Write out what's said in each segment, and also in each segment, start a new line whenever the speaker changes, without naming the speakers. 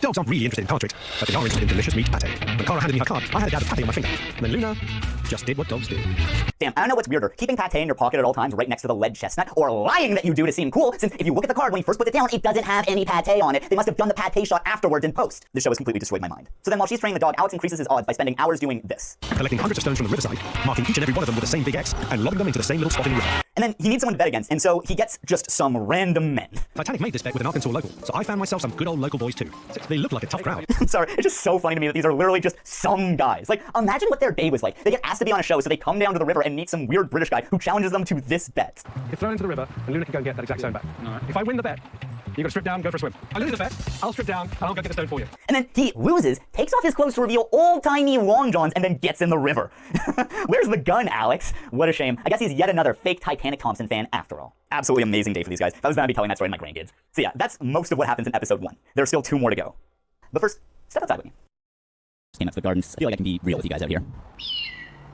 Dogs aren't really interested in cartridge, but they are interested in delicious meat pate. When Cara handed me her card, I had a dab of pate on my finger. And then Luna just did what dogs do.
Damn, I don't know what's weirder, keeping pate in your pocket at all times right next to the lead chestnut, or lying that you do to seem cool, since if you look at the card when he first puts it down, it doesn't have any pate on it. They must have done the pate shot afterwards in post. This show has completely destroyed my mind. So then while she's training the dog, Alex increases his odds by spending hours doing this.
Collecting hundreds of stones from the riverside, marking each and every one of them with the same big X, and lobbing them into the same little spot in the river.
And then he needs someone to bet against, and so he gets just some random men.
Titanic made this bet with an Arkansas local, so I found myself some good old local boys too. They look like a tough crowd.
I'm sorry, it's just so funny to me that these are literally just some guys. Like, imagine what their day was like. They get asked to be on a show, so they come down to the river and meet some weird British guy who challenges them to this bet.
You throw it into the river, and Luna can go and get that exact stone back. Right. If I win the bet, you gotta strip down and go for a swim. I lose the bet, I'll strip down, and I'll go get the stone for you.
And then he loses, takes off his clothes to reveal old-timey long johns, and then gets in the river. Where's the gun, Alex? What a shame. I guess he's yet another fake Titanic Thompson fan after all. Absolutely amazing day for these guys. If I was gonna be telling that story to my grandkids. So yeah, that's most of what happens in episode 1. There's still 2 more to go. But first, step outside with me. Just came up to the gardens. I feel like I can be real with you guys out here.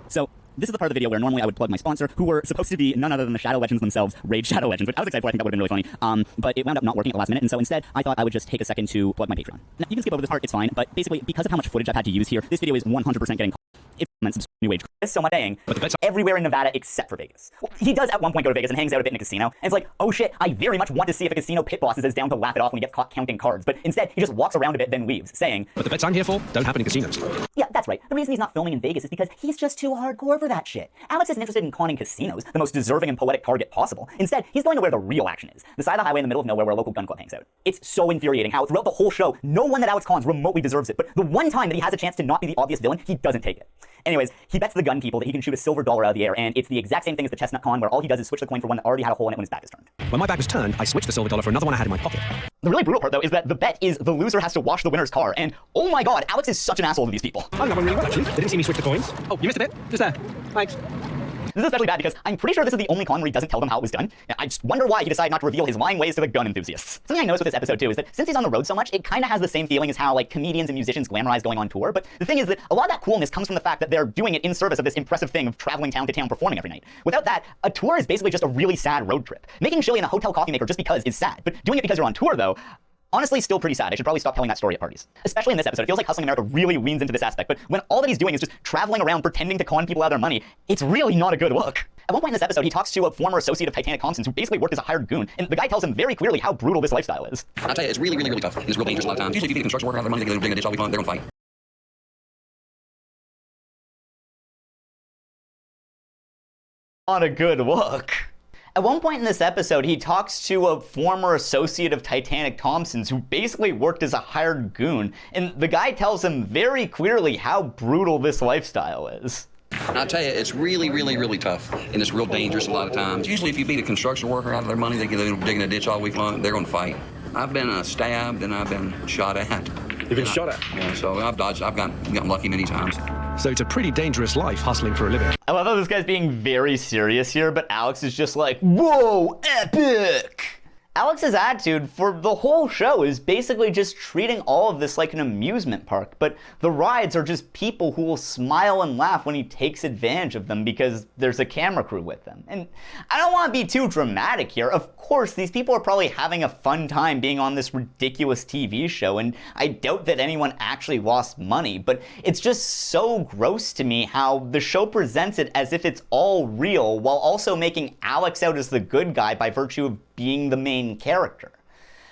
So, this is the part of the video where normally I would plug my sponsor, who were supposed to be none other than the Shadow Legends themselves, Raid Shadow Legends, which I was excited for. I think that would have been really funny. But it wound up not working at the last minute, and so instead, I thought I would just take a second to plug my Patreon. Now, you can skip over this part, it's fine, but basically, because of how much footage I've had to use here, this video is 100% getting caught. It's meant some new age. So much saying, but the bets are everywhere in Nevada except for Vegas. Well, he does at one point go to Vegas and hangs out a bit in a casino, and it's like, oh shit, I very much want to see if a casino pit boss is as down to laugh it off when he gets caught counting cards, but instead, he just walks around a bit, then leaves, saying,
but the bets I'm here for don't happen in casinos.
Yeah, that's right. The reason he's not filming in Vegas is because he's just too hardcore for that shit. Alex isn't interested in conning casinos, the most deserving and poetic target possible. Instead, he's going to where the real action is, the side of the highway in the middle of nowhere where a local gun club hangs out. It's so infuriating how throughout the whole show, no one that Alex cons remotely deserves it, but the one time that he has a chance to not be the obvious villain, he doesn't take it. Anyways, he bets the gun people that he can shoot a silver dollar out of the air, and it's the exact same thing as the chestnut con, where all he does is switch the coin for one that already had a hole in it when his back is turned.
When my back was turned, I switched the silver dollar for another one I had in my pocket.
The really brutal part, though, is that the bet is the loser has to wash the winner's car, and oh my god, Alex is such an asshole to these people.
I got one really well, actually. They didn't see me switch the coins. Oh, you missed a bit? Just there. Thanks.
This is especially bad because I'm pretty sure this is the only con where he doesn't tell them how it was done. I just wonder why he decided not to reveal his lying ways to the gun enthusiasts. Something I noticed with this episode too is that since he's on the road so much, it kind of has the same feeling as how like comedians and musicians glamorize going on tour. But the thing is that a lot of that coolness comes from the fact that they're doing it in service of this impressive thing of traveling town to town performing every night. Without that, a tour is basically just a really sad road trip. Making chili in a hotel coffee maker just because is sad, but doing it because you're on tour though, honestly, still pretty sad. I should probably stop telling that story at parties. Especially in this episode, it feels like Hustling America really leans into this aspect, but when all that he's doing is just traveling around pretending to con people out of their money, it's really not a good look. At one point in this episode, he talks to a former associate of Titanic Thompson's who basically worked as a hired goon, and the guy tells him very clearly how brutal this lifestyle is.
I tell you, it's really, really, really tough. It's real dangerous a lot of times. Usually if you get a construction worker out of their money, they go dig a ditch all week long, they're gonna fight.
Not a good look. At one point in this episode, he talks to a former associate of Titanic Thompson's who basically worked as a hired goon, and the guy tells him very clearly how brutal this lifestyle is.
I tell you, it's really, really, really tough, and it's real dangerous a lot of times. Usually if you beat a construction worker out of their money, they get digging a ditch all week long, they're gonna fight. I've been stabbed and I've been shot at.
You've been shot at?
Yeah, so I've dodged, I've gotten lucky many times.
So it's a pretty dangerous life hustling for a living.
I love how this guy's being very serious here, but Alex is just like, whoa, epic! Alex's attitude for the whole show is basically just treating all of this like an amusement park, but the rides are just people who will smile and laugh when he takes advantage of them because there's a camera crew with them. And I don't want to be too dramatic here. Of course, these people are probably having a fun time being on this ridiculous TV show, and I doubt that anyone actually lost money, but it's just so gross to me how the show presents it as if it's all real while also making Alex out as the good guy by virtue of being the main character.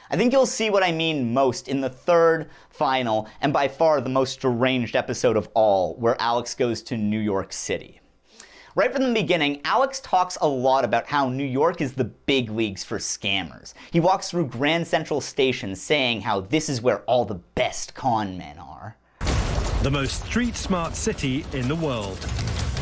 I think you'll see what I mean most in the third, final, and by far the most deranged episode of all, where Alex goes to New York City. Right from the beginning, Alex talks a lot about how New York is the big leagues for scammers. He walks through Grand Central Station saying how this is where all the best con men are.
The most street-smart city in the world.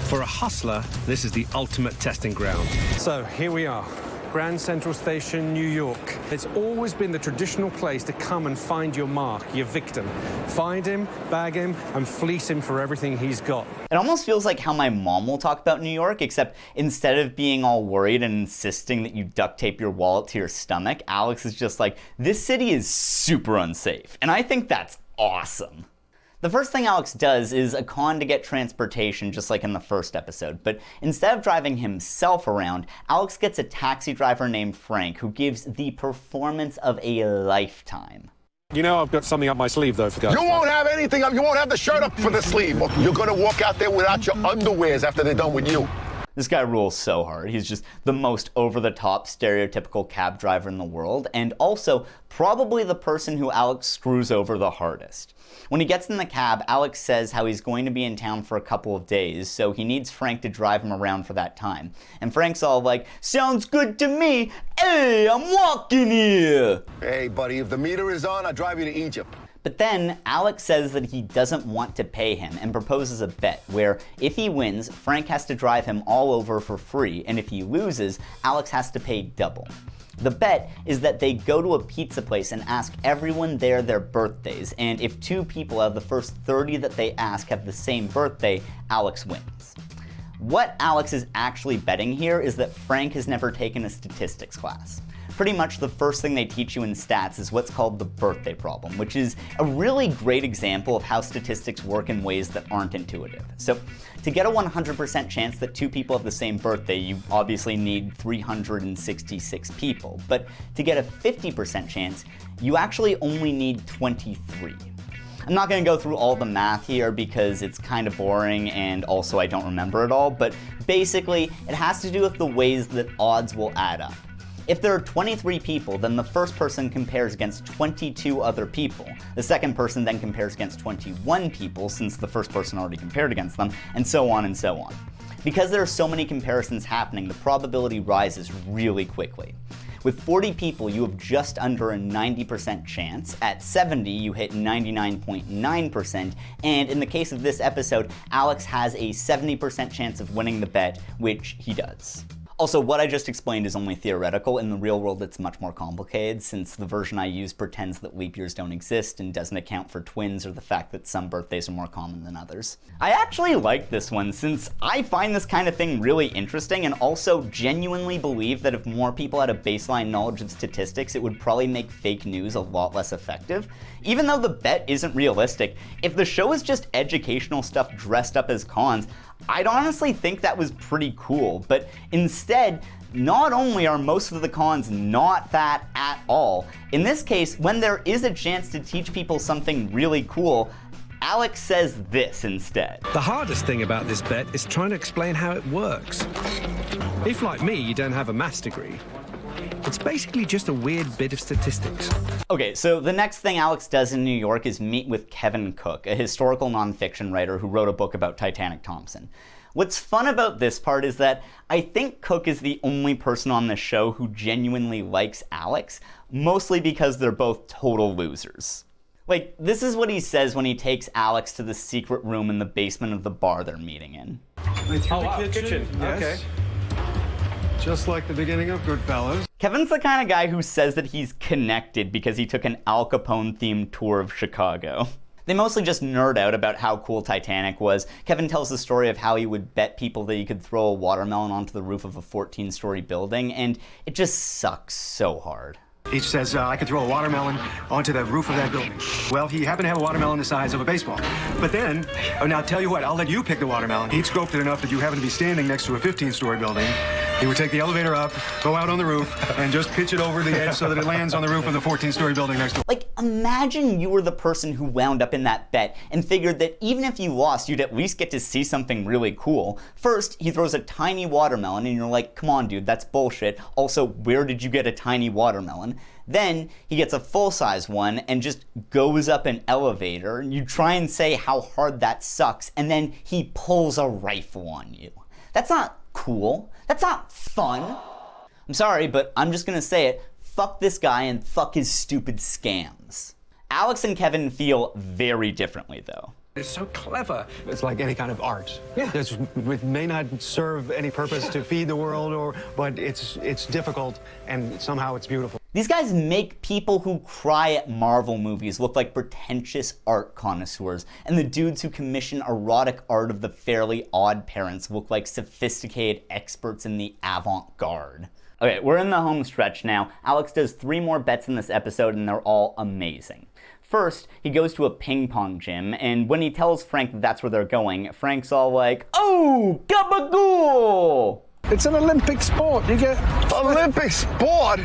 For a hustler, this is the ultimate testing ground.
So here we are. Grand Central Station, New York. It's always been the traditional place to come and find your mark, your victim. Find him, bag him, and fleece him for everything he's got.
It almost feels like how my mom will talk about New York, except instead of being all worried and insisting that you duct tape your wallet to your stomach, Alex is just like, this city is super unsafe. And I think that's awesome. The first thing Alex does is a con to get transportation, just like in the first episode, but instead of driving himself around, Alex gets a taxi driver named Frank who gives the performance of a lifetime.
You know I've got something up my sleeve, though, for guys.
You won't have anything up. You won't have the shirt up for the sleeve. You're going to walk out there without your underwears after they're done with you.
This guy rules so hard. He's just the most over-the-top stereotypical cab driver in the world, and also probably the person who Alex screws over the hardest. When he gets in the cab, Alex says how he's going to be in town for a couple of days, so he needs Frank to drive him around for that time. And Frank's all like, sounds good to me. Hey, I'm walking here.
Hey, buddy, if the meter is on, I'll drive you to Egypt.
But then Alex says that he doesn't want to pay him and proposes a bet where if he wins, Frank has to drive him all over for free, and if he loses, Alex has to pay double. The bet is that they go to a pizza place and ask everyone there their birthdays, and if 2 people out of the first 30 that they ask have the same birthday, Alex wins. What Alex is actually betting here is that Frank has never taken a statistics class. Pretty much the first thing they teach you in stats is what's called the birthday problem, which is a really great example of how statistics work in ways that aren't intuitive. So to get a 100% chance that 2 people have the same birthday, you obviously need 366 people. But to get a 50% chance, you actually only need 23. I'm not going to go through all the math here because it's kind of boring and also I don't remember it all, but basically it has to do with the ways that odds will add up. If there are 23 people, then the first person compares against 22 other people. The second person then compares against 21 people, since the first person already compared against them, and so on and so on. Because there are so many comparisons happening, the probability rises really quickly. With 40 people, you have just under a 90% chance. At 70, you hit 99.9%. And in the case of this episode, Alex has a 70% chance of winning the bet, which he does. Also, what I just explained is only theoretical. In the real world, it's much more complicated, since the version I use pretends that leap years don't exist and doesn't account for twins or the fact that some birthdays are more common than others. I actually like this one, since I find this kind of thing really interesting and also genuinely believe that if more people had a baseline knowledge of statistics, it would probably make fake news a lot less effective. Even though the bet isn't realistic, if the show is just educational stuff dressed up as cons, I'd honestly think that was pretty cool, but instead, not only are most of the cons not that at all, in this case, when there is a chance to teach people something really cool, Alex says this instead.
The hardest thing about this bet is trying to explain how it works. If, like me, you don't have a maths degree, it's basically just a weird bit of statistics.
Okay, so the next thing Alex does in New York is meet with Kevin Cook, a historical nonfiction writer who wrote a book about Titanic Thompson. What's fun about this part is that I think Cook is the only person on this show who genuinely likes Alex, mostly because they're both total losers. Like, this is what he says when he takes Alex to the secret room in the basement of the bar they're meeting in.
Kitchen. Yes. Okay. Just like the beginning of Goodfellas.
Kevin's the kind of guy who says that he's connected because he took an Al Capone-themed tour of Chicago. They mostly just nerd out about how cool Titanic was. Kevin tells the story of how he would bet people that he could throw a watermelon onto the roof of a 14-story building, and it just sucks so hard.
He says, I could throw a watermelon onto the roof of that building. Well, he happened to have a watermelon the size of a baseball. But then, now tell you what, I'll let you pick the watermelon. He'd scoped it enough that you happen to be standing next to a 15-story building. He would take the elevator up, go out on the roof, and just pitch it over the edge so that it lands on the roof of the 14-story building next door.
Like, imagine you were the person who wound up in that bet and figured that even if you lost, you'd at least get to see something really cool. First, he throws a tiny watermelon, and you're like, come on, dude, that's bullshit. Also, where did you get a tiny watermelon? Then he gets a full-size one and just goes up an elevator, and you try and say how hard that sucks, and then he pulls a rifle on you. That's not cool. That's not fun. I'm sorry, but I'm just gonna say it. Fuck this guy and fuck his stupid scams. Alex and Kevin feel very differently, though.
It's so clever. It's like any kind of art. Yeah. It may not serve any purpose to feed the world, but it's difficult, and somehow it's beautiful.
These guys make people who cry at Marvel movies look like pretentious art connoisseurs, and the dudes who commission erotic art of the Fairly Odd Parents look like sophisticated experts in the avant-garde. Okay, we're in the home stretch now. Alex does 3 more bets in this episode, and they're all amazing. First, he goes to a ping pong gym, and when he tells Frank that that's where they're going, Frank's all like, "Oh, gabagool!"
It's an Olympic sport. You get
Olympic sport?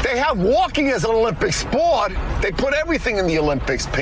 They have walking as an Olympic sport. They put everything in the Olympics, Pink.